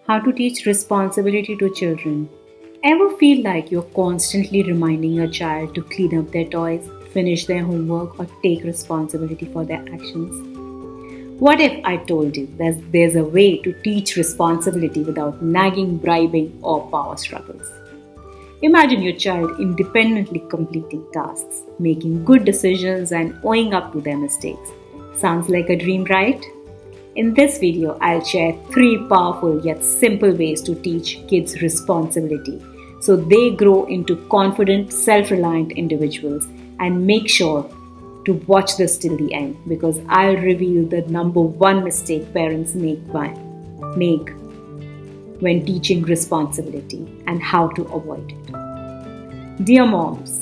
How to teach responsibility to children. Ever feel like you're constantly reminding your child to clean up their toys, finish their homework, or take responsibility for their actions? What if I told you that there's a way to teach responsibility without nagging, bribing, or power struggles? Imagine your child independently completing tasks, making good decisions, and owning up to their mistakes. Sounds like a dream, right? In this video, I'll share 3 powerful yet simple ways to teach kids responsibility so they grow into confident, self-reliant individuals. And make sure to watch this till the end because I'll reveal the number 1 mistake parents make when teaching responsibility and how to avoid it. Dear moms,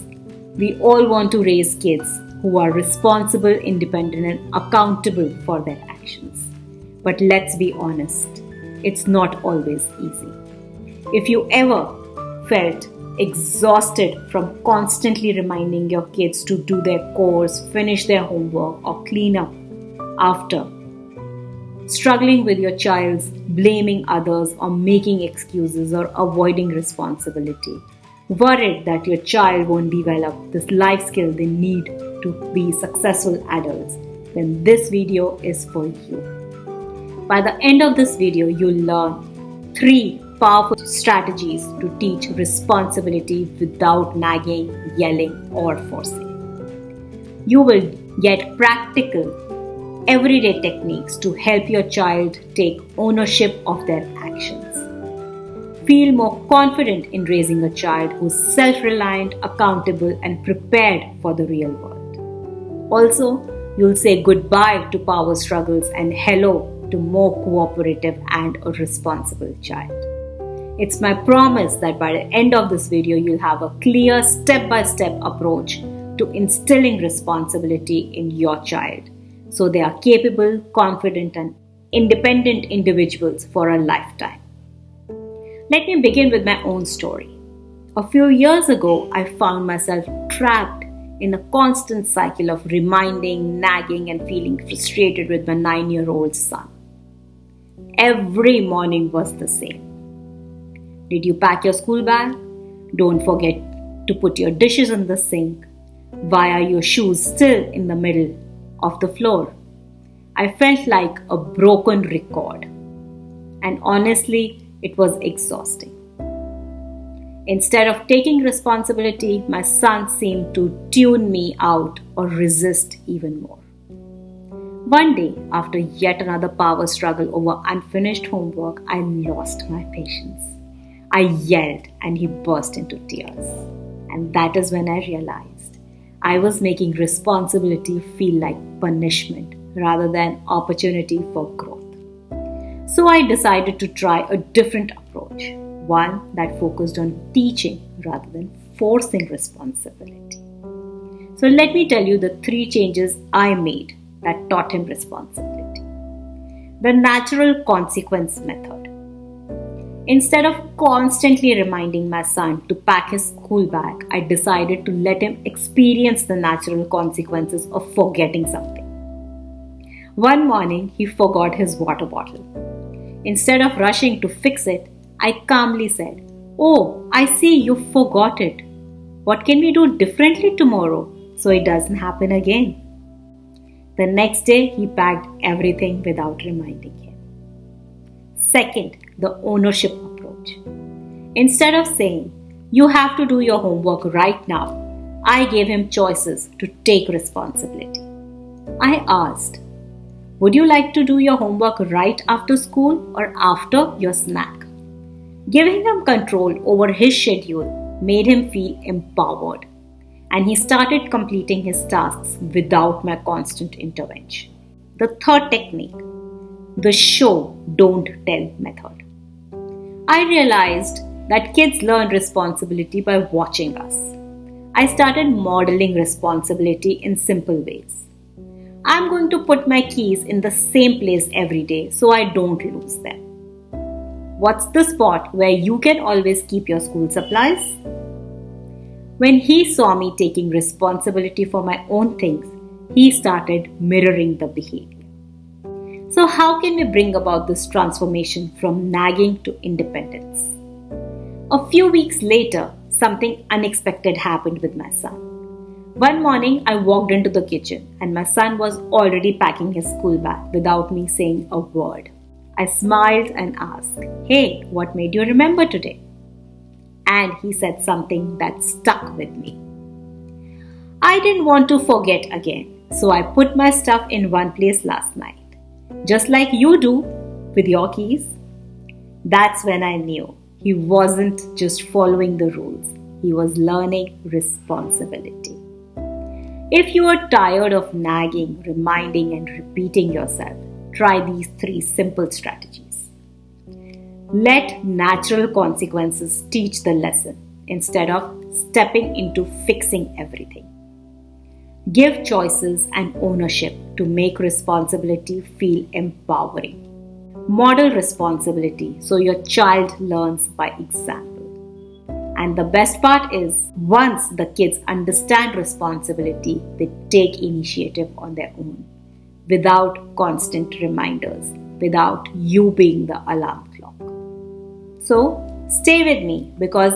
we all want to raise kids who are responsible, independent, and accountable for their actions. But let's be honest, it's not always easy. If you ever felt exhausted from constantly reminding your kids to do their chores, finish their homework, or clean up after, struggling with your child's blaming others or making excuses or avoiding responsibility, worried that your child won't develop this life skill they need to be successful adults, then this video is for you. By the end of this video, you'll learn 3 powerful strategies to teach responsibility without nagging, yelling, or forcing. You will get practical, everyday techniques to help your child take ownership of their actions. Feel more confident in raising a child who's self-reliant, accountable, and prepared for the real world. Also, you'll say goodbye to power struggles and hello to more cooperative and a responsible child. It's my promise that by the end of this video, you'll have a clear step-by-step approach to instilling responsibility in your child so they are capable, confident, and independent individuals for a lifetime. Let me begin with my own story. A few years ago, I found myself trapped in a constant cycle of reminding, nagging, and feeling frustrated with my 9-year-old son. Every morning was the same. Did you pack your school bag? Don't forget to put your dishes in the sink. Why are your shoes still in the middle of the floor? I felt like a broken record. And honestly, it was exhausting. Instead of taking responsibility, my son seemed to tune me out or resist even more. One day, after yet another power struggle over unfinished homework, I lost my patience. I yelled and he burst into tears. And that is when I realized I was making responsibility feel like punishment rather than opportunity for growth. So I decided to try a different approach, one that focused on teaching rather than forcing responsibility. So let me tell you the 3 changes I made that taught him responsibility. The natural consequence method. Instead of constantly reminding my son to pack his school bag, I decided to let him experience the natural consequences of forgetting something. One morning, he forgot his water bottle. Instead of rushing to fix it, I calmly said, "Oh, I see you forgot it. What can we do differently tomorrow so it doesn't happen again?" The next day, he packed everything without reminding him. Second, the ownership approach. Instead of saying, "You have to do your homework right now," I gave him choices to take responsibility. I asked, "Would you like to do your homework right after school or after your snack?" Giving him control over his schedule made him feel empowered, and he started completing his tasks without my constant intervention. The third technique, the show, don't tell method. I realized that kids learn responsibility by watching us. I started modeling responsibility in simple ways. I'm going to put my keys in the same place every day so I don't lose them. What's the spot where you can always keep your school supplies? When he saw me taking responsibility for my own things, he started mirroring the behavior. So, how can we bring about this transformation from nagging to independence? A few weeks later, something unexpected happened with my son. One morning, I walked into the kitchen and my son was already packing his school bag without me saying a word. I smiled and asked, "Hey, what made you remember today?" And he said something that stuck with me. I didn't want to forget again, so I put my stuff in one place last night. Just like you do with your keys. That's when I knew he wasn't just following the rules, he was learning responsibility. If you are tired of nagging, reminding, and repeating yourself, try these 3 simple strategies. Let natural consequences teach the lesson instead of stepping into fixing everything. Give choices and ownership to make responsibility feel empowering. Model responsibility so your child learns by example. And the best part is, once the kids understand responsibility, they take initiative on their own, without constant reminders, without you being the alarm clock. So, stay with me because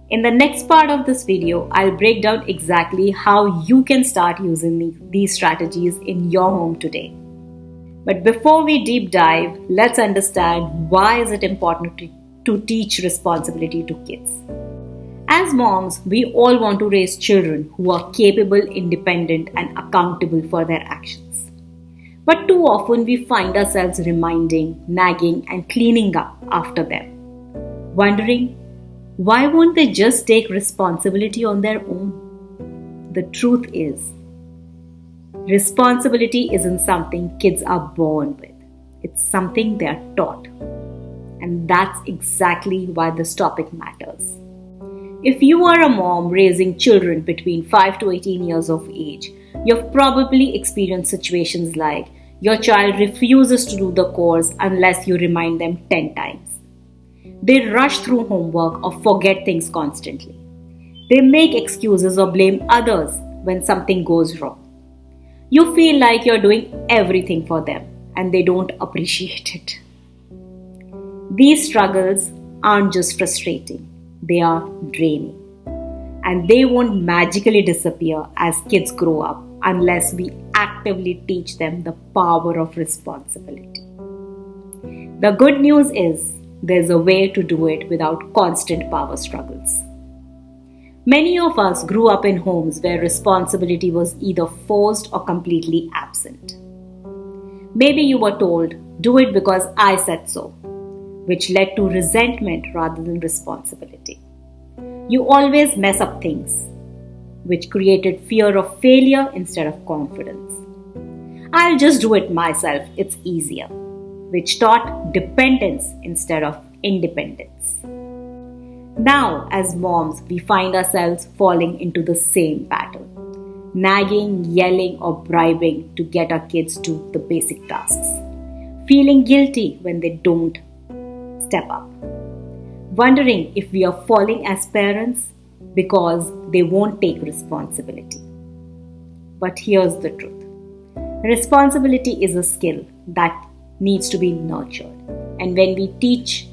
in the next part of this video, I'll break down exactly how you can start using these strategies in your home today. But before we deep dive, let's understand why is it important to teach responsibility to kids. As moms, we all want to raise children who are capable, independent, and accountable for their actions. But too often we find ourselves reminding, nagging, and cleaning up after them, wondering, why won't they just take responsibility on their own? The truth is, responsibility isn't something kids are born with. It's something they are taught. And that's exactly why this topic matters. If you are a mom raising children between 5 to 18 years of age, you've probably experienced situations like your child refuses to do the course unless you remind them 10 times. They rush through homework or forget things constantly. They make excuses or blame others when something goes wrong. You feel like you're doing everything for them and they don't appreciate it. These struggles aren't just frustrating, they are draining. And they won't magically disappear as kids grow up unless we actively teach them the power of responsibility. The good news is, there's a way to do it without constant power struggles. Many of us grew up in homes where responsibility was either forced or completely absent. Maybe you were told, "Do it because I said so," which led to resentment rather than responsibility. You always mess up things, which created fear of failure instead of confidence. "I'll just do it myself, it's easier," which taught dependence instead of independence. Now, as moms, we find ourselves falling into the same pattern, nagging, yelling, or bribing to get our kids to do the basic tasks, feeling guilty when they don't step up, wondering if we are falling as parents because they won't take responsibility. But here's the truth. Responsibility is a skill that needs to be nurtured. And when we teach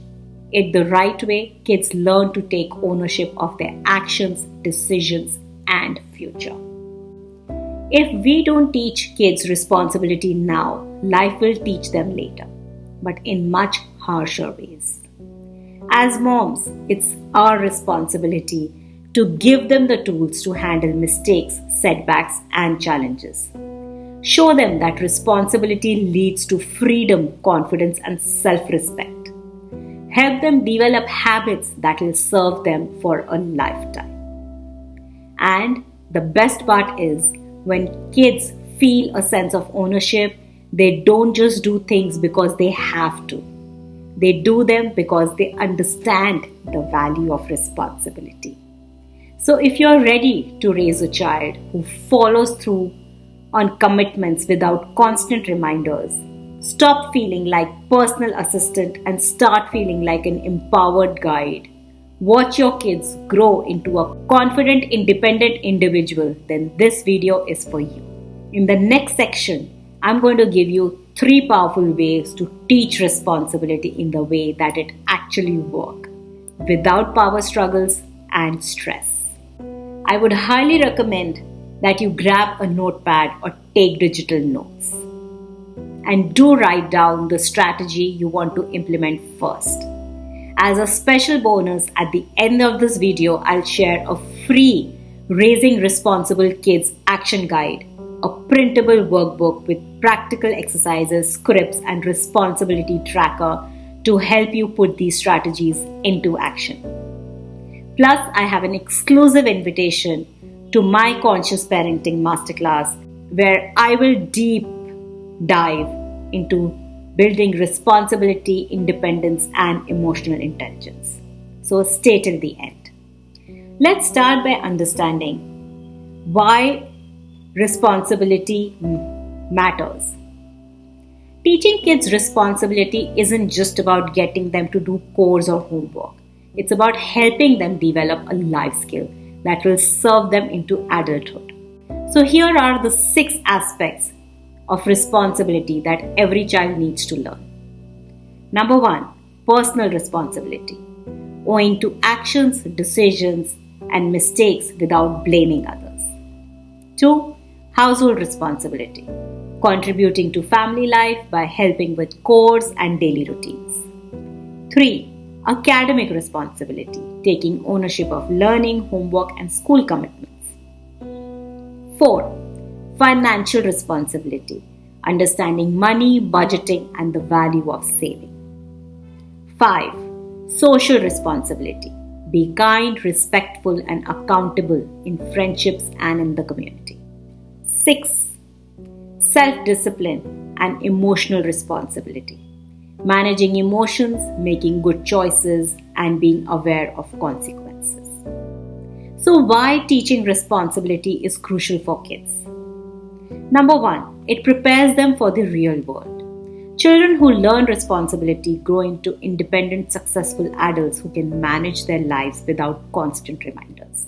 it the right way, kids learn to take ownership of their actions, decisions, and future. If we don't teach kids responsibility now, life will teach them later, but in much harsher ways. As moms, it's our responsibility to give them the tools to handle mistakes, setbacks, and challenges. Show them that responsibility leads to freedom, confidence, and self-respect. Help them develop habits that will serve them for a lifetime. And the best part is, when kids feel a sense of ownership, they don't just do things because they have to. They do them because they understand the value of responsibility. So if you're ready to raise a child who follows through on commitments without constant reminders, stop feeling like personal assistant and start feeling like an empowered guide. Watch your kids grow into a confident, independent individual, then this video is for you. In the next section, I'm going to give you 3 powerful ways to teach responsibility in the way that it actually works, without power struggles and stress. I would highly recommend that you grab a notepad or take digital notes. And do write down the strategy you want to implement first. As a special bonus, at the end of this video, I'll share a free Raising Responsible Kids action guide, a printable workbook with practical exercises, scripts, and responsibility tracker to help you put these strategies into action. Plus, I have an exclusive invitation to my Conscious Parenting Masterclass where I will deep dive into building responsibility, independence, and emotional intelligence. So stay till the end. Let's start by understanding why responsibility matters. Teaching kids responsibility isn't just about getting them to do chores or homework. It's about helping them develop a life skill that will serve them into adulthood. So here are the 6 aspects of responsibility that every child needs to learn. Number 1, personal responsibility, owing to actions, decisions, and mistakes without blaming others. 2, household responsibility, contributing to family life by helping with chores and daily routines. 3, academic responsibility, taking ownership of learning, homework, and school commitments. 4, financial responsibility, understanding money, budgeting, and the value of saving. 5, social responsibility, be kind, respectful, and accountable in friendships and in the community. 6, self-discipline and emotional responsibility, managing emotions, making good choices, and being aware of consequences. So why teaching responsibility is crucial for kids? Number 1, it prepares them for the real world. Children who learn responsibility grow into independent, successful adults who can manage their lives without constant reminders.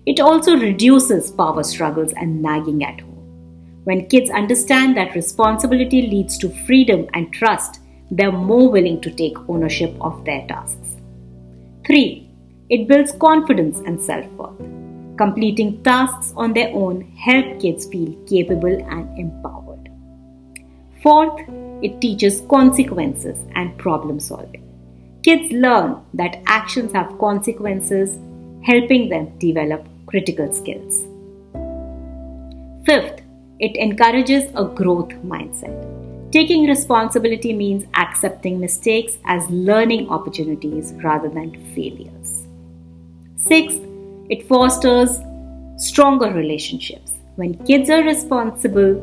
It also reduces power struggles and nagging at home. When kids understand that responsibility leads to freedom and trust, they're more willing to take ownership of their tasks. 3, it builds confidence and self-worth. Completing tasks on their own help kids feel capable and empowered. 4th, it teaches consequences and problem solving. Kids learn that actions have consequences, helping them develop critical skills. 5th, it encourages a growth mindset. Taking responsibility means accepting mistakes as learning opportunities rather than failures. 6th, it fosters stronger relationships. When kids are responsible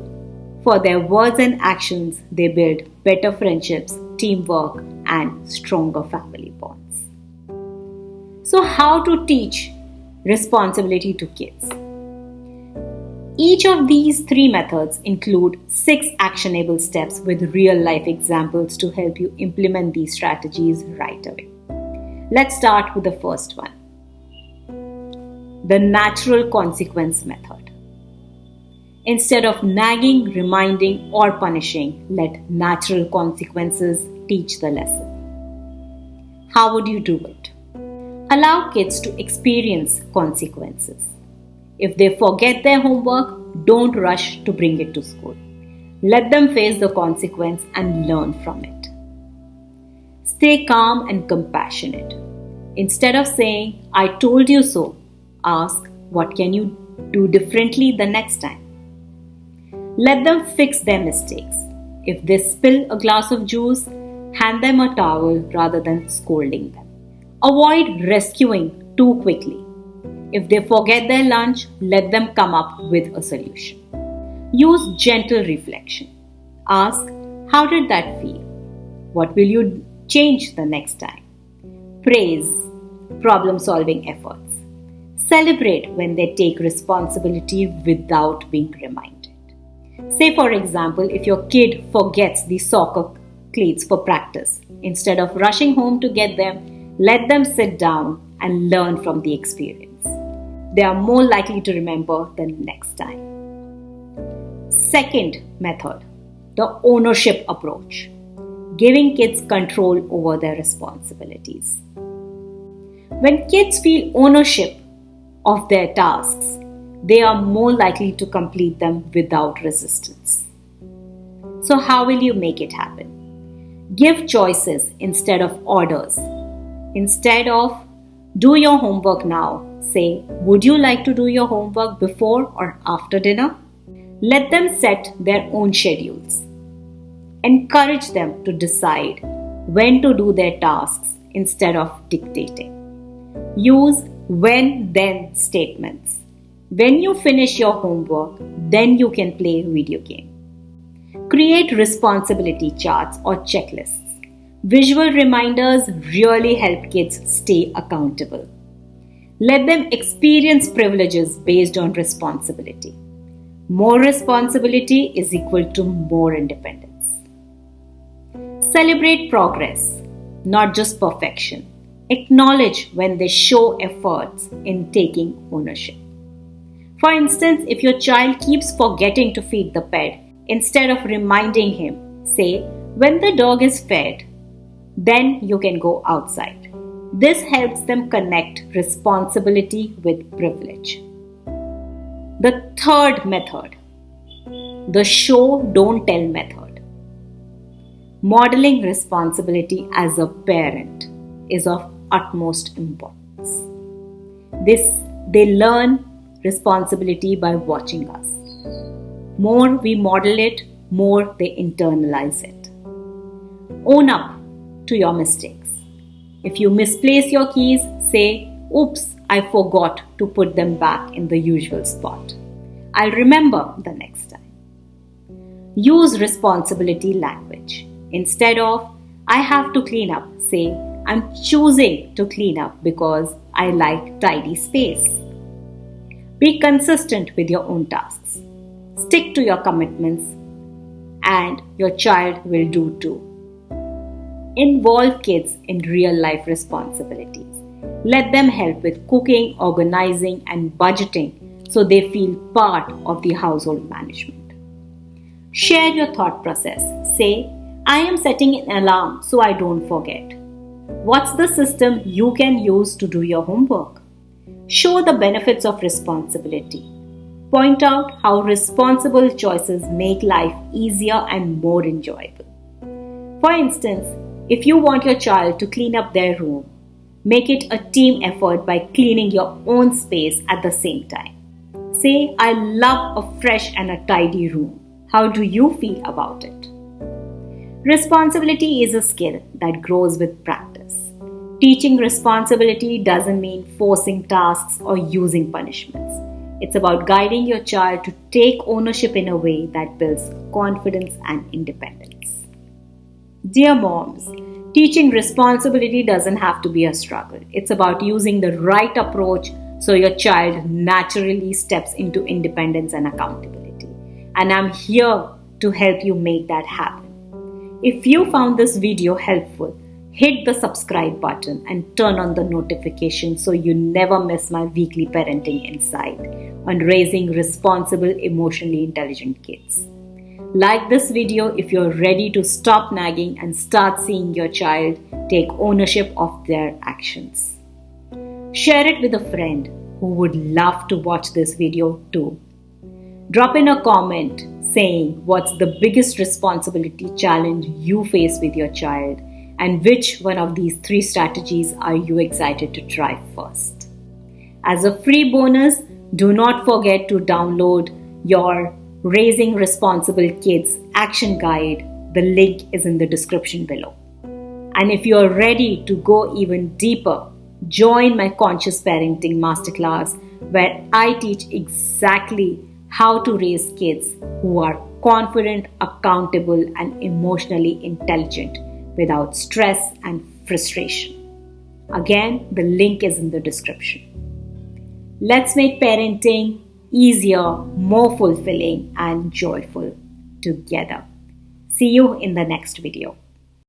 for their words and actions, they build better friendships, teamwork, and stronger family bonds. So, how to teach responsibility to kids? Each of these 3 methods include 6 actionable steps with real-life examples to help you implement these strategies right away. Let's start with the first one. The natural consequence method. Instead of nagging, reminding, or punishing, let natural consequences teach the lesson. How would you do it? Allow kids to experience consequences. If they forget their homework, don't rush to bring it to school. Let them face the consequence and learn from it. Stay calm and compassionate. Instead of saying, "I told you so," ask, "What can you do differently the next time?" Let them fix their mistakes. If they spill a glass of juice, hand them a towel rather than scolding them. Avoid rescuing too quickly. If they forget their lunch, let them come up with a solution. Use gentle reflection. Ask, "How did that feel? What will you change the next time?" Praise problem-solving efforts. Celebrate when they take responsibility without being reminded. Say, for example, if your kid forgets the soccer cleats for practice, instead of rushing home to get them, let them sit down and learn from the experience. They are more likely to remember the next time. Second method, the ownership approach, giving kids control over their responsibilities. When kids feel ownership of their tasks, they are more likely to complete them without resistance. So, how will you make it happen? Give choices instead of orders. Instead of do your homework now, say, would you like to do your homework before or after dinner? Let them set their own schedules. Encourage them to decide when to do their tasks instead of dictating. Use when-then statements. When you finish your homework, then you can play a video game. Create responsibility charts or checklists. Visual reminders really help kids stay accountable. Let them experience privileges based on responsibility. More responsibility is equal to more independence. Celebrate progress, not just perfection. Acknowledge when they show efforts in taking ownership. For instance, if your child keeps forgetting to feed the pet, instead of reminding him, say, when the dog is fed, then you can go outside. This helps them connect responsibility with privilege. The third method, the show don't tell method. Modeling responsibility as a parent is of utmost importance. They learn responsibility by watching us. More we model it, more they internalize it. Own up to your mistakes. If you misplace your keys, say, oops, I forgot to put them back in the usual spot. I'll remember the next time. Use responsibility language. Instead of, I have to clean up, say, I'm choosing to clean up because I like tidy space. Be consistent with your own tasks. Stick to your commitments, and your child will do too. Involve kids in real-life responsibilities. Let them help with cooking, organizing, and budgeting so they feel part of the household management. Share your thought process. Say, I am setting an alarm so I don't forget. What's the system you can use to do your homework? Show the benefits of responsibility. Point out how responsible choices make life easier and more enjoyable. For instance, if you want your child to clean up their room, make it a team effort by cleaning your own space at the same time. Say, I love a fresh and a tidy room. How do you feel about it? Responsibility is a skill that grows with practice. Teaching responsibility doesn't mean forcing tasks or using punishments. It's about guiding your child to take ownership in a way that builds confidence and independence. Dear moms, teaching responsibility doesn't have to be a struggle. It's about using the right approach so your child naturally steps into independence and accountability. And I'm here to help you make that happen. If you found this video helpful, hit the subscribe button and turn on the notifications so you never miss my weekly parenting insight on raising responsible, emotionally intelligent kids. Like this video if you're ready to stop nagging and start seeing your child take ownership of their actions. Share it with a friend who would love to watch this video too. Drop in a comment saying what's the biggest responsibility challenge you face with your child and which one of these 3 strategies are you excited to try first. As a free bonus, do not forget to download your Raising Responsible Kids action guide. The link is in the description below. And if you are ready to go even deeper, join my Conscious Parenting Masterclass where I teach exactly how to raise kids who are confident, accountable, and emotionally intelligent without stress and frustration. Again, the link is in the description. Let's make parenting easier, more fulfilling, and joyful together. See you in the next video.